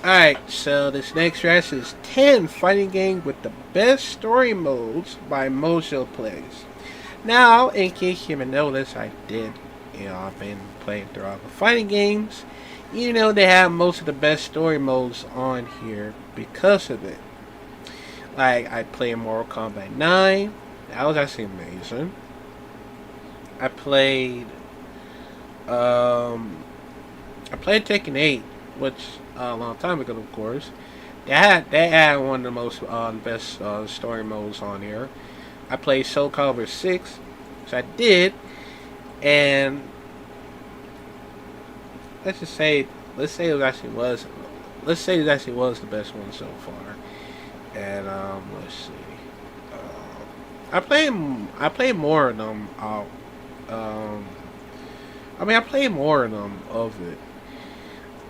Alright, so this next race is 10 fighting game with the best story modes by Mojo Plays. Now, in case you haven't noticed, I've been playing through all the fighting games. Even though they have most of the best story modes on here because of it. Like, I played Mortal Kombat 9. That was actually amazing. I played Tekken 8, which a long time ago, of course. They had one of the most best story modes on here. I played Soul Calibur 6, which I did, and let's say it actually was the best one so far. And let's see. I played more of them. I played more of them of it.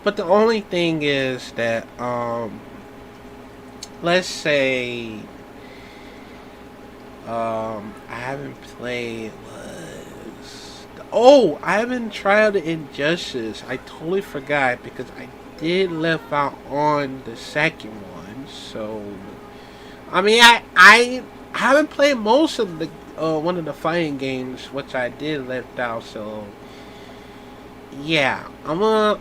But the only thing is that let's say I haven't played I haven't tried the Injustice. I totally forgot because I did left out on the second one. So I haven't played most of the one of the fighting games, which I did left out. So yeah, I'm gonna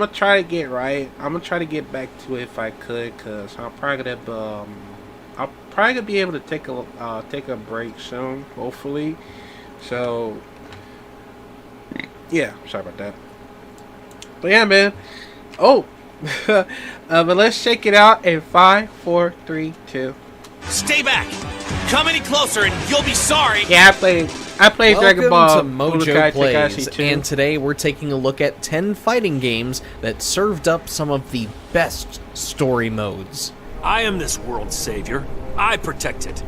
try to get right. I'm gonna try to get back to it if I could, cause I'll probably gonna be able to take a break soon, hopefully. So yeah, sorry about that. But yeah, man. Oh, but let's check it out in 5, 4, 3, 2. Stay back! Come any closer and you'll be sorry! Yeah, I played Dragon Ball. Welcome to Mojo Plays, and today we're taking a look at 10 fighting games that served up some of the best story modes. I am this world's savior. I protect it.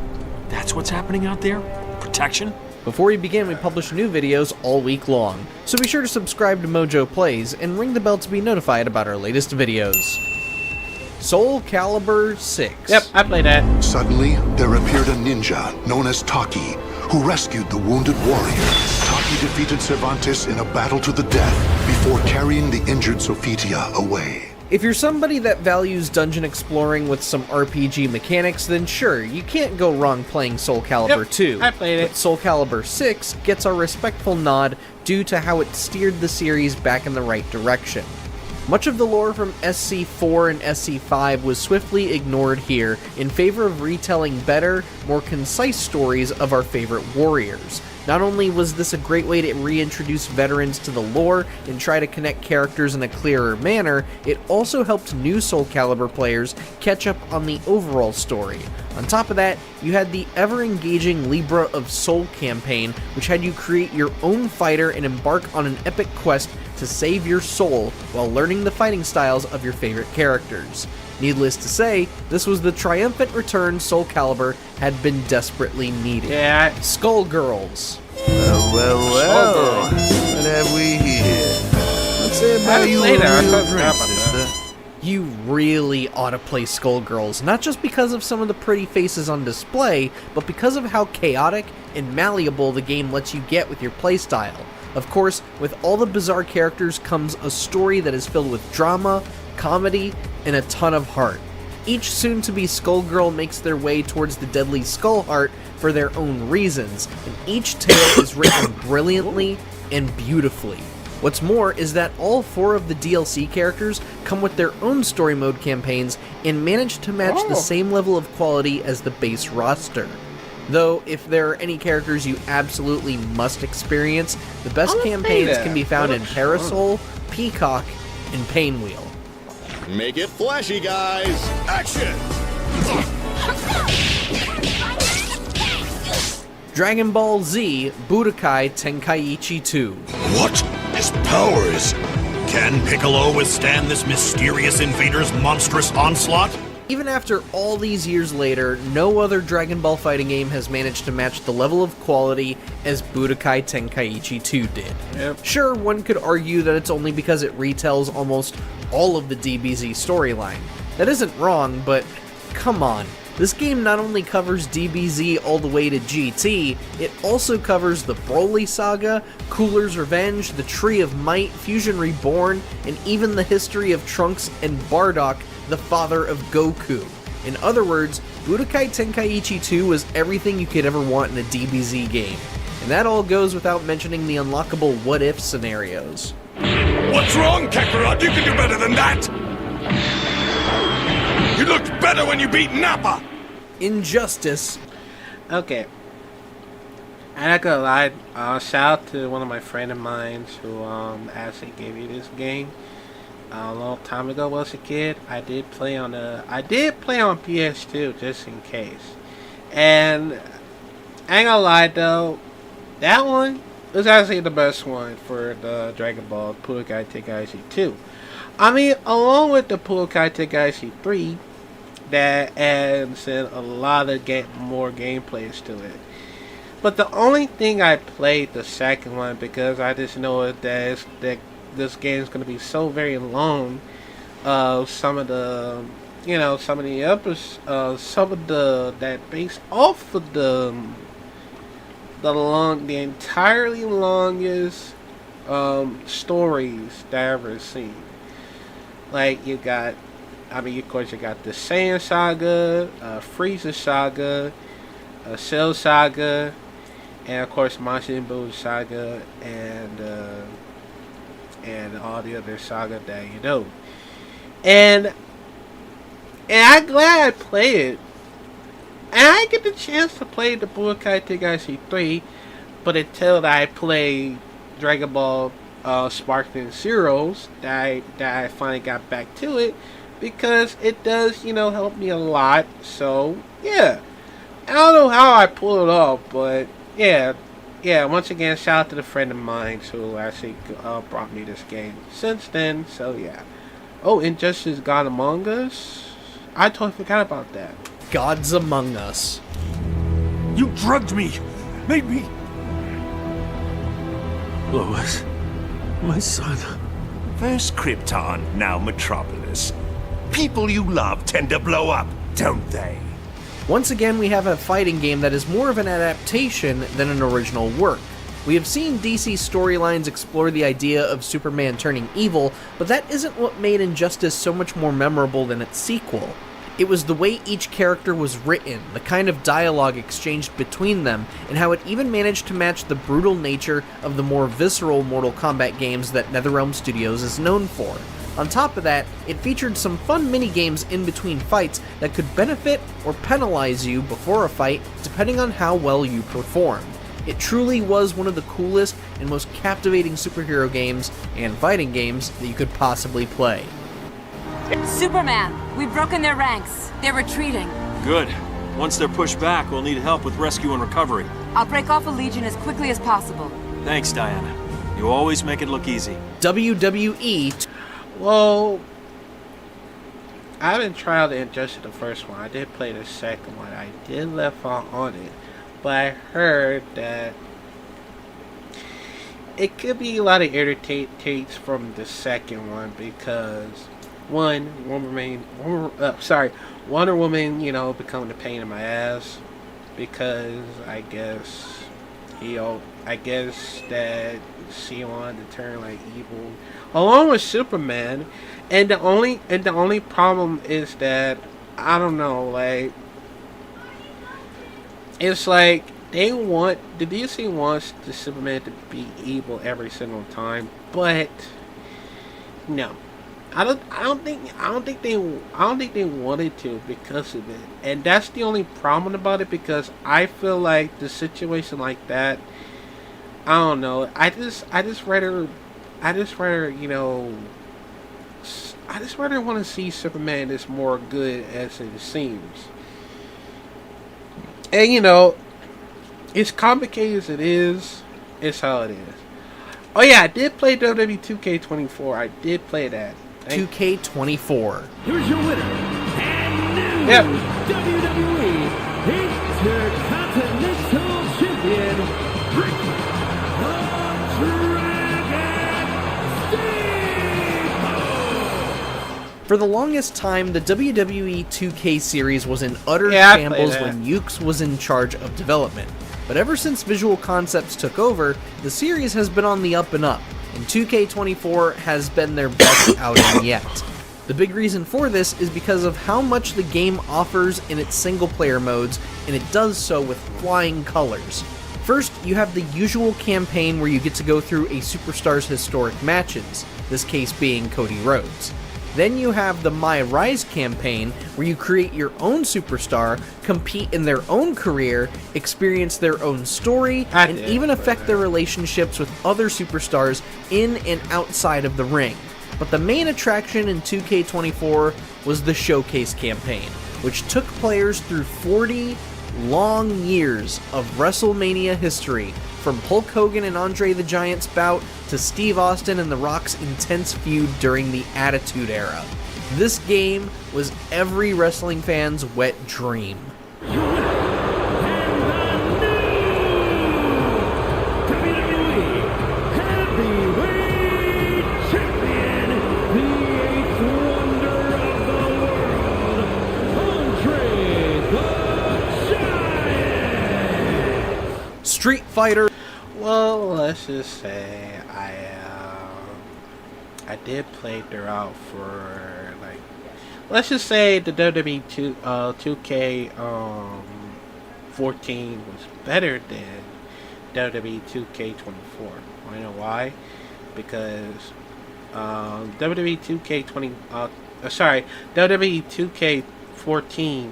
That's what's happening out there? Protection? Before we begin, we publish new videos all week long, so be sure to subscribe to Mojo Plays and ring the bell to be notified about our latest videos. Soul Calibur 6. Yep, I played that. Suddenly, there appeared a ninja known as Taki, who rescued the wounded warrior. Taki defeated Cervantes in a battle to the death before carrying the injured Sophitia away. If you're somebody that values dungeon exploring with some RPG mechanics, then sure, you can't go wrong playing Soul Calibur 2. I played it. But Soul Calibur 6 gets our respectful nod due to how it steered the series back in the right direction. Much of the lore from SC4 and SC5 was swiftly ignored here in favor of retelling better, more concise stories of our favorite warriors. Not only was this a great way to reintroduce veterans to the lore and try to connect characters in a clearer manner, it also helped new Soul Calibur players catch up on the overall story. On top of that, you had the ever-engaging Libra of Soul campaign, which had you create your own fighter and embark on an epic quest to save your soul while learning the fighting styles of your favorite characters. Needless to say, this was the triumphant return Soul Calibur had been desperately needed. Yeah. Skullgirls. Well, what have we here? Let's say about you a real drink, sister. You really ought to play Skullgirls, not just because of some of the pretty faces on display, but because of how chaotic and malleable the game lets you get with your playstyle. Of course, with all the bizarre characters comes a story that is filled with drama, comedy, and a ton of heart. Each soon-to-be Skullgirl makes their way towards the deadly Skull Heart for their own reasons, and each tale is written brilliantly and beautifully. What's more is that all 4 of the DLC characters come with their own story mode campaigns and manage to match the same level of quality as the base roster. Though, if there are any characters you absolutely must experience, the best campaigns can be found in Parasol, Peacock, and Painwheel. Make it flashy, guys! Action! Dragon Ball Z Budokai Tenkaichi 2. What? His powers! Can Piccolo withstand this mysterious invader's monstrous onslaught? Even after all these years later, no other Dragon Ball fighting game has managed to match the level of quality as Budokai Tenkaichi 2 did. Yep. Sure, one could argue that it's only because it retells almost all of the DBZ storyline. That isn't wrong, but come on. This game not only covers DBZ all the way to GT, it also covers the Broly Saga, Cooler's Revenge, the Tree of Might, Fusion Reborn, and even the history of Trunks and Bardock, the father of Goku. In other words, Budokai Tenkaichi 2 was everything you could ever want in a DBZ game. And that all goes without mentioning the unlockable what-if scenarios. What's wrong, Kakarot? You can do better than that! You looked better when you beat Nappa! Injustice. Okay. I'm not gonna lie, shout out to one of my friend of mine who actually gave me this game a long time ago. When I was a kid, I did play on PS2 just in case. And I ain't gonna lie though, that one was actually the best one for the Dragon Ball Budokai Tenkaichi 2. I mean, along with the Budokai Tenkaichi 3, that adds in a lot of more gameplays to it. But the only thing I played the second one because I just know that this game is going to be so very long. Some of the that based off of the entirely longest stories that I've ever seen. Like of course you got the Saiyan Saga, Frieza Saga, Cell Saga, and of course Majin Buu Saga, and all the other saga that you know. And I'm glad I played it. And I get the chance to play the Budokai Tenkaichi 3, but until I play Dragon Ball Sparking Zeroes, that I finally got back to it, because it does, help me a lot. So, yeah. I don't know how I pull it off, but, yeah, once again, shout out to the friend of mine who actually brought me this game since then, so yeah. Oh, Injustice God Among Us? I totally forgot about that. Gods Among Us. You drugged me! Made me... Lois, my son. First Krypton, now Metropolis. People you love tend to blow up, don't they? Once again, we have a fighting game that is more of an adaptation than an original work. We have seen DC storylines explore the idea of Superman turning evil, but that isn't what made Injustice so much more memorable than its sequel. It was the way each character was written, the kind of dialogue exchanged between them, and how it even managed to match the brutal nature of the more visceral Mortal Kombat games that NetherRealm Studios is known for. On top of that, it featured some fun mini-games in between fights that could benefit or penalize you before a fight, depending on how well you performed. It truly was one of the coolest and most captivating superhero games and fighting games that you could possibly play. Superman, we've broken their ranks. They're retreating. Good. Once they're pushed back, we'll need help with rescue and recovery. I'll break off a Legion as quickly as possible. Thanks, Diana. You always make it look easy. WWE. Well, I haven't tried the Injustice the first one. I did play the second one. I did left off on it, but I heard that it could be a lot of irritates from the second one because Wonder Woman, becoming a pain in my ass because I guess that she wanted to turn like evil along with Superman, and the only problem is that I don't know, like it's like the DC wants the Superman to be evil every single time, but no. I don't think they wanted to because of it, and that's the only problem about it. Because I feel like the situation like that, I don't know. I just rather want to see Superman is more good as it seems, and it's complicated as it is. It's how it is. Oh yeah, I did play WWE 2K24. I did play that. 2K24. Here's your winner, and new WWE Intercontinental Champion, Rick the Dragon Steamboat. For the longest time, the WWE 2K series was in utter Yeah, I played shambles that. when Ukes was in charge of development. But ever since Visual Concepts took over, the series has been on the up and up, and 2K24 has been their best outing yet. The big reason for this is because of how much the game offers in its single-player modes, and it does so with flying colors. First, you have the usual campaign where you get to go through a superstar's historic matches, this case being Cody Rhodes. Then you have the My Rise campaign, where you create your own superstar, compete in their own career, experience their own story, and even affect their relationships with other superstars in and outside of the ring. But the main attraction in 2K24 was the Showcase campaign, which took players through 40 long years of WrestleMania history, from Hulk Hogan and Andre the Giant's bout to Steve Austin and The Rock's intense feud during the Attitude Era. This game was every wrestling fan's wet dream. Street Fighter. Well, let's just say I did play throughout for like, let's just say the WWE 2K 14 was better than WWE 2K24. I know why? Because WWE 2K20 WWE 2K14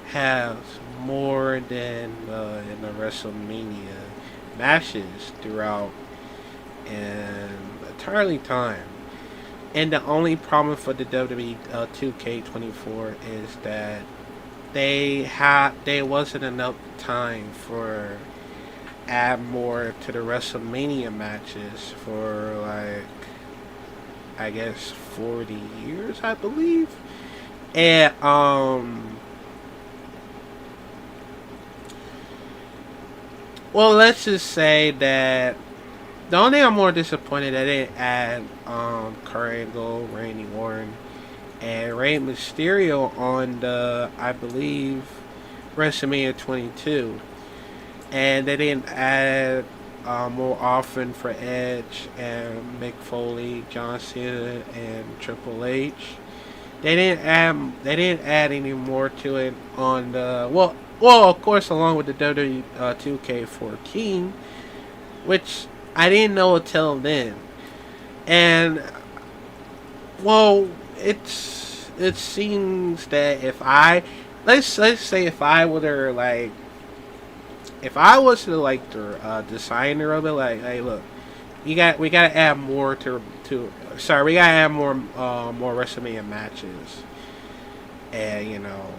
has more than in the WrestleMania matches throughout an entirely time. And the only problem for the WWE 2K24 is that there wasn't enough time for add more to the WrestleMania matches for like, I guess 40 years, I believe. And well, let's just say that the only thing I'm more disappointed that they didn't add Kurt Angle, Randy Orton, and Rey Mysterio on the, I believe, WrestleMania 22. And they didn't add more often for Edge and Mick Foley, John Cena, and Triple H. They didn't add any more to it on the well, of course, along with the WWE 2K14, which I didn't know until then. And well, it seems that if I let's say if I was the designer of it, like, hey, look, we gotta add more we gotta add more WrestleMania matches, and you know,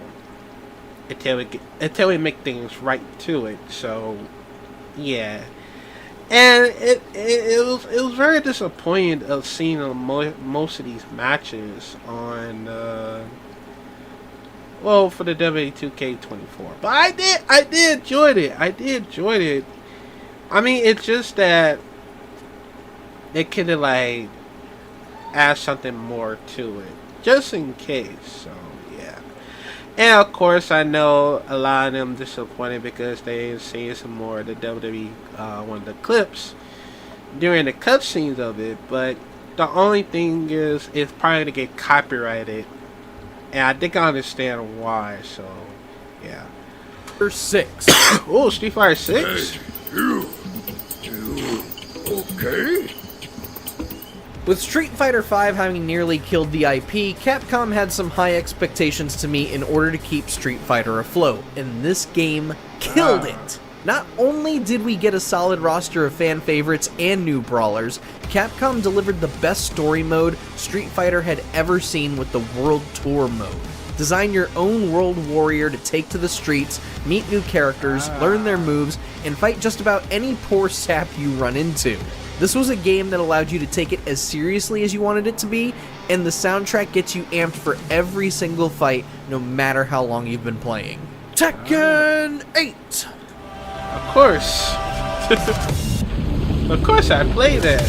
until we make things right to it. So yeah, and it was very disappointing of seeing most of these matches on for the W2K24. But I did enjoy it. I mean, it's just that they could have like add something more to it, just in case. So yeah. And of course, I know a lot of them disappointed because they didn't see some more of the WWE one of the clips during the cutscenes of it. But the only thing is, it's probably gonna get copyrighted, and I think I understand why. So yeah. Number 6. Oh, Street Fighter 6. Okay. With Street Fighter V having nearly killed the IP, Capcom had some high expectations to meet in order to keep Street Fighter afloat, and this game killed it! Not only did we get a solid roster of fan favorites and new brawlers, Capcom delivered the best story mode Street Fighter had ever seen with the World Tour mode. Design your own World Warrior to take to the streets, meet new characters, learn their moves, and fight just about any poor sap you run into. This was a game that allowed you to take it as seriously as you wanted it to be, and the soundtrack gets you amped for every single fight, no matter how long you've been playing. Tekken 8! Of course. Of course I played that.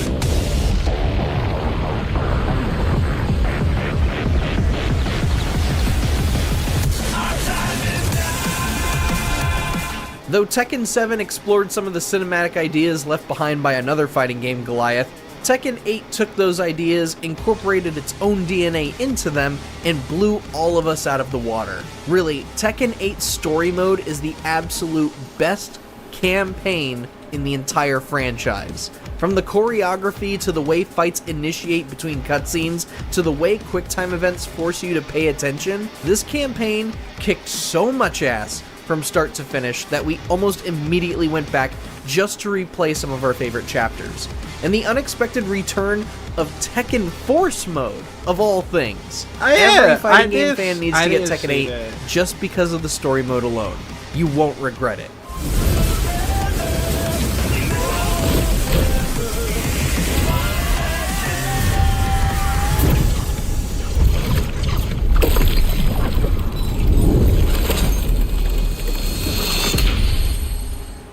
Though Tekken 7 explored some of the cinematic ideas left behind by another fighting game, Goliath, Tekken 8 took those ideas, incorporated its own DNA into them, and blew all of us out of the water. Really, Tekken 8's story mode is the absolute best campaign in the entire franchise. From the choreography to the way fights initiate between cutscenes to the way QuickTime events force you to pay attention, this campaign kicked so much ass from start to finish that we almost immediately went back just to replay some of our favorite chapters. And the unexpected return of Tekken Force mode, of all things. Every fighting game fan needs to get Tekken 8 just because of the story mode alone. You won't regret it.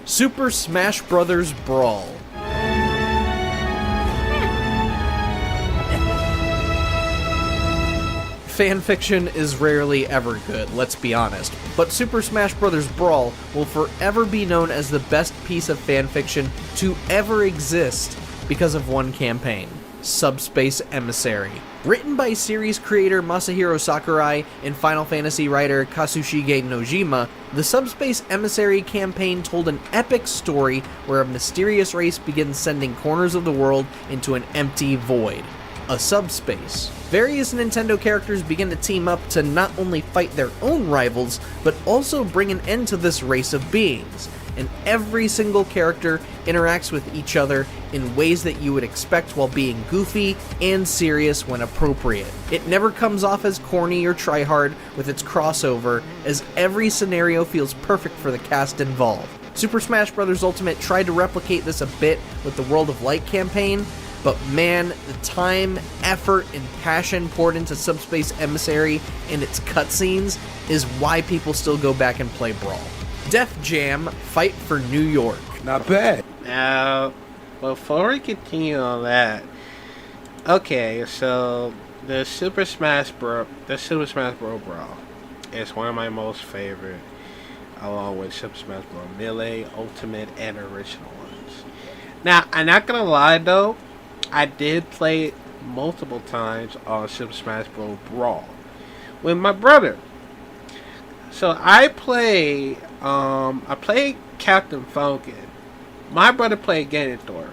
Super Smash Bros. Brawl. Fanfiction is rarely ever good, let's be honest, but Super Smash Bros. Brawl will forever be known as the best piece of fanfiction to ever exist because of one campaign, Subspace Emissary. Written by series creator Masahiro Sakurai and Final Fantasy writer Kazushige Nojima, the Subspace Emissary campaign told an epic story where a mysterious race begins sending corners of the world into an empty void, a subspace. Various Nintendo characters begin to team up to not only fight their own rivals, but also bring an end to this race of beings. And every single character interacts with each other in ways that you would expect while being goofy and serious when appropriate. It never comes off as corny or tryhard with its crossover, as every scenario feels perfect for the cast involved. Super Smash Bros. Ultimate tried to replicate this a bit with the World of Light campaign, but man, the time, effort, and passion poured into Subspace Emissary and its cutscenes is why people still go back and play Brawl. Def Jam Fight for New York. Not bad. Now, before we continue on that, okay, so the Super Smash Bros. Brawl is one of my most favorite, along with Super Smash Bros. Melee, Ultimate, and original ones. Now, I'm not gonna lie though, I did play it multiple times on Super Smash Bros. Brawl with my brother. So I played Captain Falcon. My brother played Ganondorf.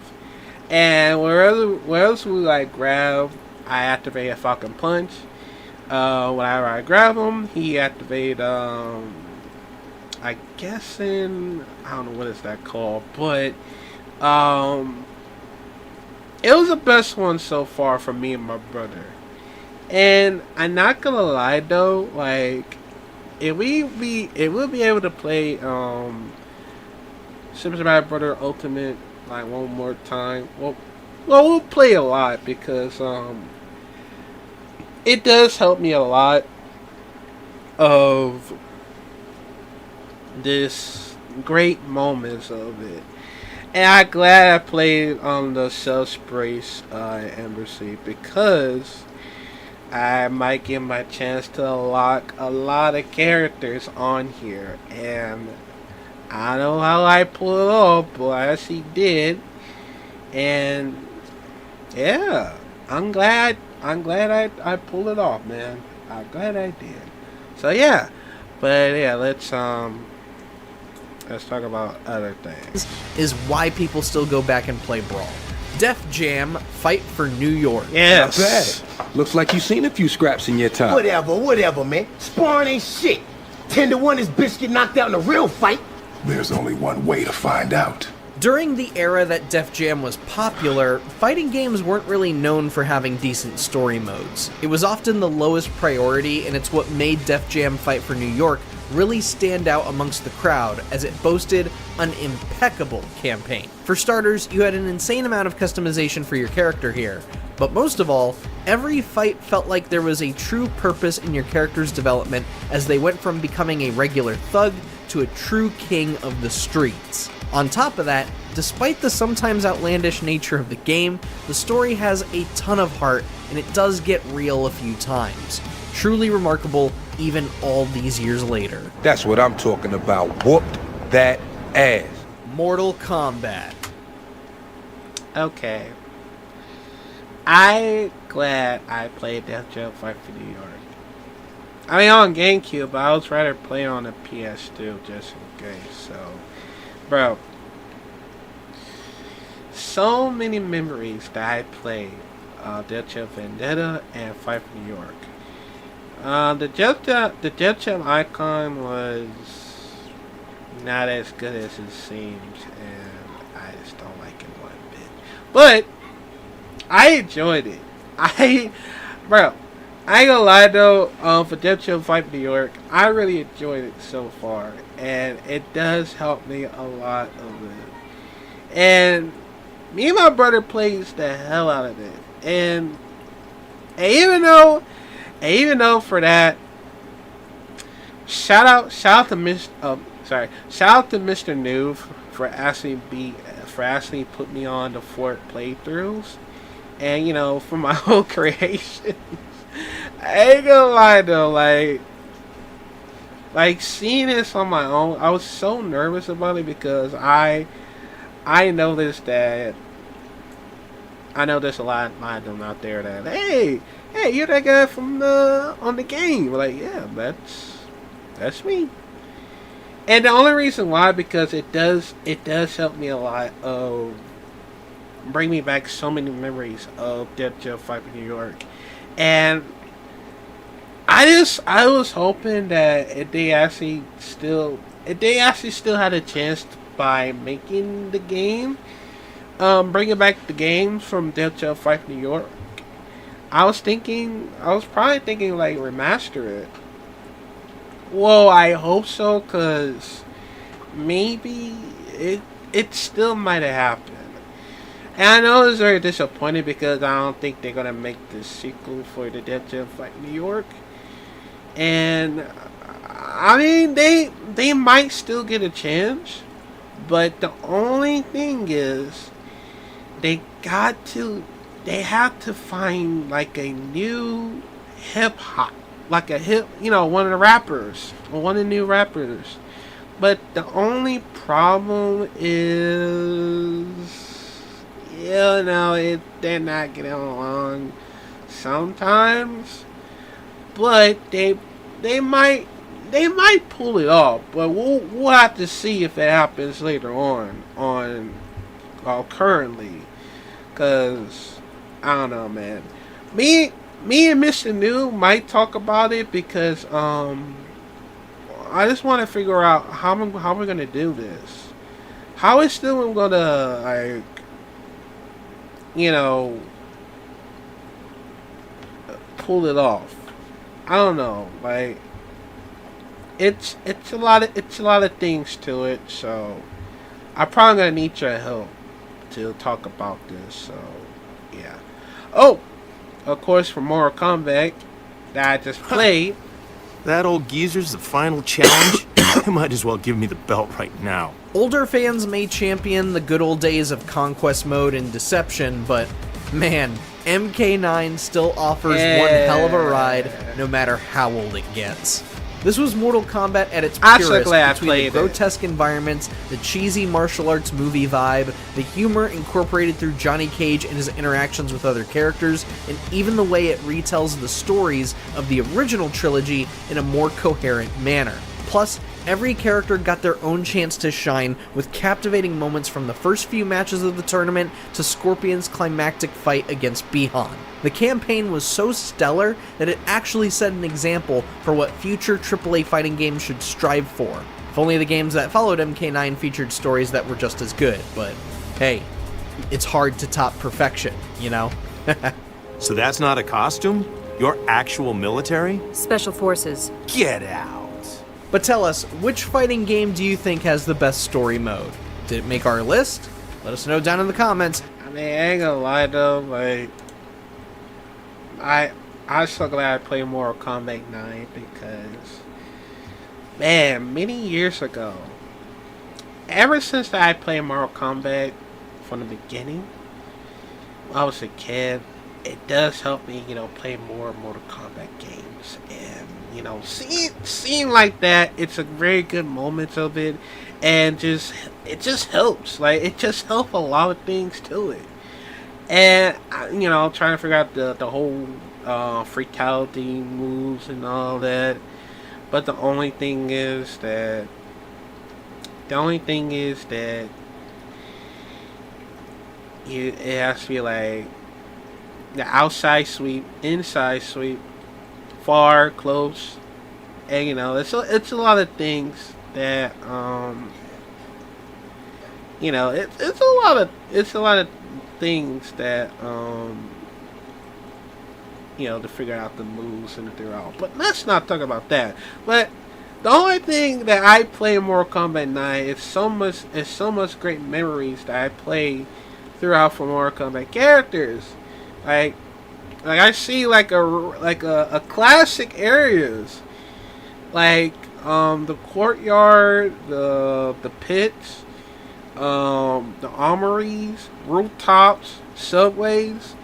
And wherever we like grab, I activate a Falcon Punch. Whenever I grab him, he activate I guess I don't know what is that called, but it was the best one so far for me and my brother. And I'm not gonna lie though, like if we'll be able to play Super Smash Bros. Ultimate like one more time, well we'll play a lot because it does help me a lot of this great moments of it. And I'm glad I played on the Subspace Emissary because I might get my chance to unlock a lot of characters on here, and I don't know how I pulled it off, but I actually did. And yeah, I'm glad I pulled it off, man. I'm glad I did. So yeah, but yeah, let's talk about other things. Is why people still go back and play Brawl. Def Jam Fight for New York. Yes. Not bad. Looks like you've seen a few scraps in your time. Whatever, man. Sparring ain't shit. 10-1 this bitch get knocked out in a real fight. There's only one way to find out. During the era that Def Jam was popular, fighting games weren't really known for having decent story modes. It was often the lowest priority, and it's what made Def Jam Fight for New York really stand out amongst the crowd, as it boasted an impeccable campaign. For starters, you had an insane amount of customization for your character here, but most of all, every fight felt like there was a true purpose in your character's development as they went from becoming a regular thug to a true king of the streets. On top of that, despite the sometimes outlandish nature of the game, the story has a ton of heart and it does get real a few times. Truly remarkable even all these years later. That's what I'm talking about. Whooped that ass. Mortal Kombat. Okay. I glad I played Death Jump Fight for New York. I mean, on GameCube, but I was rather playing on the PS2 just in case. So, bro, so many memories that I played Death Jump Vendetta and Fight for New York. The Death Jump icon was not as good as it seems, and I just don't like it one bit. But I enjoyed it. Bro, I ain't gonna lie though, for Death Jump Fight New York, I really enjoyed it so far, and it does help me a lot of it. And me and my brother plays the hell out of it, and even though for that, shout out to Mr. Noob for actually put me on the Fort playthroughs, and you know, for my whole creation. I ain't gonna lie though, like seeing this on my own, I was so nervous about it because I noticed that I know there's a lot of them out there that hey, you're that guy from on the game. Like, yeah, that's me. And the only reason why, because it does help me a lot of bring me back so many memories of Death Jump Fight for New York. And I was hoping that they actually still had a chance by making the game, bringing back the games from Death Jump Fight for New York. I was probably thinking like remaster it. Well, I hope so, cause maybe it still might have happened. And I know it's very disappointing because I don't think they're gonna make the sequel for the Death Jump Fight New York. And I mean, they might still get a chance, but the only thing is they have to find like a new hip hop, like one of the rappers, one of the new rappers. But the only problem is, they're not getting along sometimes. But they might pull it off. But we'll have to see if it happens later on currently. Cause I don't know, man. Me and Mr. New might talk about it because I just want to figure out how we're gonna do this. How is still gonna pull it off? I don't know. Like it's a lot of things to it. So I'm probably gonna need your help to talk about this. So yeah. Oh, of course, for Mortal Kombat that I just played. That old geezer's the final challenge? You might as well give me the belt right now. Older fans may champion the good old days of Conquest Mode and Deception, but man, MK9 still offers one hell of a ride, no matter how old it gets. This was Mortal Kombat at its purest, between the grotesque environments, the cheesy martial arts movie vibe, the humor incorporated through Johnny Cage and his interactions with other characters, and even the way it retells the stories of the original trilogy in a more coherent manner. Plus, every character got their own chance to shine, with captivating moments from the first few matches of the tournament to Scorpion's climactic fight against Bihan. The campaign was so stellar that it actually set an example for what future AAA fighting games should strive for. If only the games that followed MK9 featured stories that were just as good, but hey, it's hard to top perfection, you know? So that's not a costume? You're actual military? Special Forces. Get out. But tell us, which fighting game do you think has the best story mode? Did it make our list? Let us know down in the comments. I mean, I ain't gonna lie though, like, I'm so glad I played Mortal Kombat 9 because, man, many years ago, ever since I played Mortal Kombat from the beginning, when I was a kid, it does help me, play more Mortal Kombat games. And, seeing like that, it's a very good moment of it. And it just helps. Like, it just helps a lot of things to it. And, trying to figure out the whole fatality moves and all that. But the only thing is that it has to be like the outside sweep, inside sweep, far, close, and it's a lot of things that it's a lot of things that to figure out the moves and throughout. But let's not talk about that. But the only thing that I play in Mortal Kombat 9 is so much great memories that I play throughout for Mortal Kombat characters. Like I see like a classic areas, like the courtyard, the pits, the armories, rooftops, subways.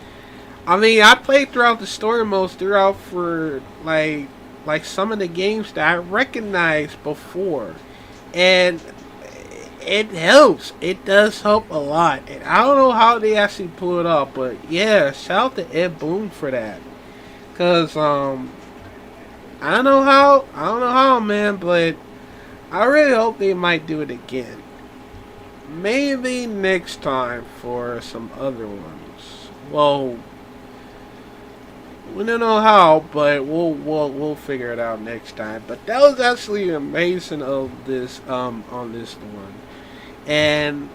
I mean, I played throughout the story modes throughout for like some of the games that I recognized before, and it helps. It does help a lot, and I don't know how they actually pull it off, but yeah, shout out to Ed Boon for that. Cause I don't know how, man, but I really hope they might do it again. Maybe next time for some other ones. Well, we don't know how, but we'll figure it out next time. But that was actually amazing of this on this one. And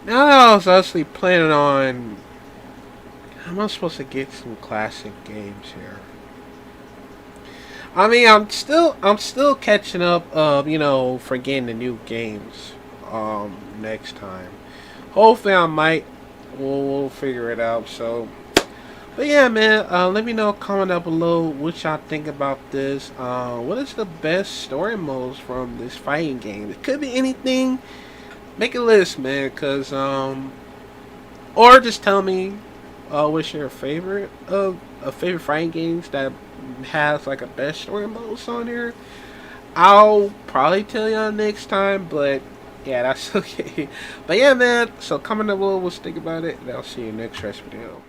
now that I was actually planning on, how am I supposed to get some classic games here? I mean, I'm still catching up for getting the new games next time. Hopefully I might. We'll figure it out. So, but yeah, man, let me know, comment down below what y'all think about this. What is the best story modes from this fighting game? It could be anything. Make a list, man, cause or just tell me what's your favorite favorite fighting games that has like a best story modes on here. I'll probably tell y'all next time, but yeah, that's okay. But yeah, man, so comment down below what you think about it, and I'll see you next video.